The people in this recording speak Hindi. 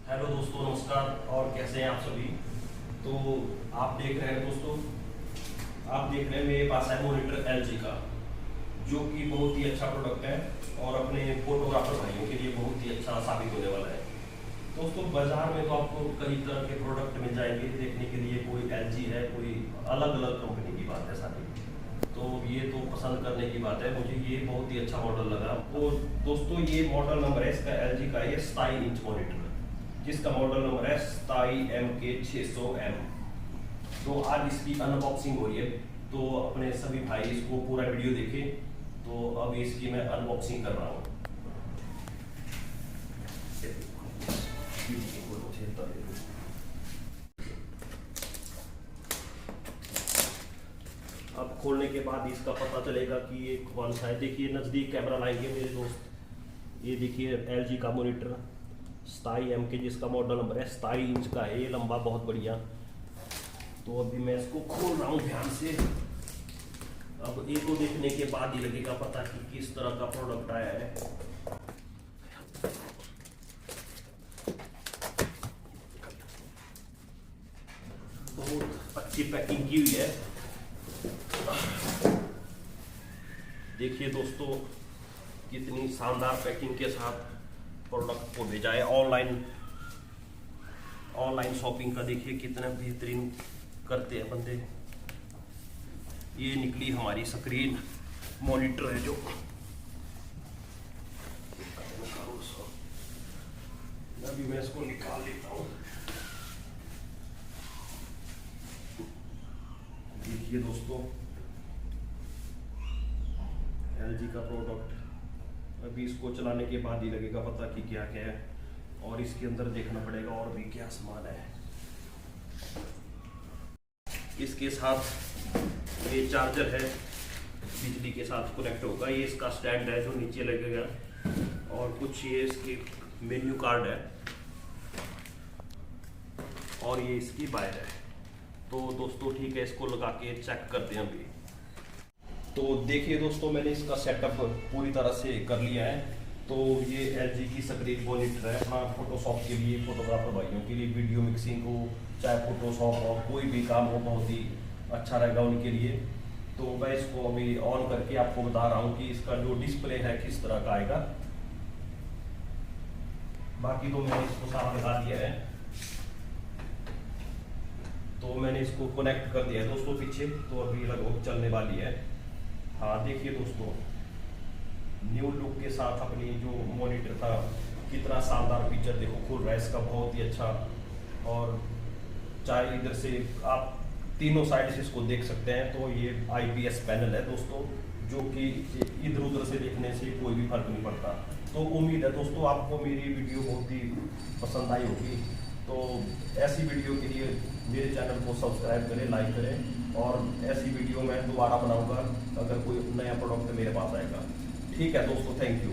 हेलो दोस्तों, नमस्कार। और कैसे हैं आप सभी। तो आप देख रहे हैं दोस्तों, आप देख रहे हैं मेरे पास है मॉनिटर एलजी का, जो कि बहुत ही अच्छा प्रोडक्ट है और अपने फोटोग्राफर भाइयों के लिए बहुत ही अच्छा साबित होने वाला है। दोस्तों, बाजार में तो आपको कई तरह के प्रोडक्ट मिल जाएंगे देखने के लिए। कोई एलजी है, कोई अलग अलग कंपनी की बात है सारी। तो ये तो पसंद करने की बात है। मुझे ये बहुत ही अच्छा मॉडल लगा। तो दोस्तों, ये मॉडल नंबर है इसका एलजी का, ये 27 इंच मॉनिटर, जिसका मॉडल नंबर है 27MK600M। तो आज इसकी अनबॉक्सिंग हो रही है। तो अपने सभी भाई इसको पूरा वीडियो देखें। तो अब इसकी मैं अनबॉक्सिंग कर रहा हूँ। अब खोलने के बाद इसका पता चलेगा कि ये कौन सा है। देखिए, नज़दीक कैमरा लाएंगे मेरे दोस्त। ये देखिए एलजी का मॉनिटर 27MK, जिसका मॉडल नंबर है 27 इंच का है। ये लंबा बहुत बढ़िया। तो अभी मैं इसको खोल रहा हूँ ध्यान से। अब एक को देखने के बाद ही लगेगा पता कि किस तरह का प्रोडक्ट आया है। बहुत अच्छी पैकिंग की हुई है। देखिए दोस्तों, कितनी शानदार पैकिंग के साथ प्रोडक्ट को भेजा है। ऑनलाइन शॉपिंग का देखिए कितना बेहतरीन करते हैं बंदे। ये निकली हमारी स्क्रीन मॉनिटर है जो अभी मैं इसको निकाल लेता हूँ। देखिए दोस्तों, एलजी का प्रोडक्ट। अभी इसको चलाने के बाद ही लगेगा पता कि क्या क्या है, और इसके अंदर देखना पड़ेगा और भी क्या सामान है। इसके साथ ये चार्जर है, बिजली के साथ कनेक्ट होगा। ये इसका स्टैंड है जो नीचे लगेगा, और कुछ ये इसकी मेन्यू कार्ड है, और ये इसकी वायर है। तो दोस्तों ठीक है, इसको लगा के चेक करते हैं अभी। तो देखिए दोस्तों, मैंने इसका सेटअप पूरी तरह से कर लिया है। तो ये एलजी की स्क्रीन मॉनिटर है अपना फोटोशॉप के लिए, फोटोग्राफर भाइयों के लिए, वीडियो मिक्सिंग हो, चाहे फोटोशॉप हो, कोई भी काम हो, बहुत ही अच्छा रहेगा उनके लिए। तो मैं इसको अभी ऑन करके आपको बता रहा हूँ कि इसका जो डिस्प्ले है किस तरह का आएगा। बाकी तो मैंने इसको साफ लगा दिया है। तो मैंने इसको कनेक्ट कर दिया है दोस्तों पीछे। तो अभी लगभग चलने वाली है। हाँ देखिए दोस्तों, न्यू लुक के साथ अपनी जो मॉनिटर था, कितना शानदार पिक्चर देखो खुल रहा है इसका, बहुत ही अच्छा। और चाहे इधर से आप तीनों साइड से इसको देख सकते हैं। तो ये आईपीएस पैनल है दोस्तों, जो कि इधर उधर से देखने से कोई भी फर्क नहीं पड़ता। तो उम्मीद है दोस्तों आपको मेरी वीडियो बहुत ही पसंद आई होगी। तो ऐसी वीडियो के लिए मेरे चैनल को सब्सक्राइब करें, लाइक करें, और ऐसी वीडियो मैं दोबारा बनाऊंगा अगर कोई नया प्रोडक्ट मेरे पास आएगा। ठीक है दोस्तों, थैंक यू।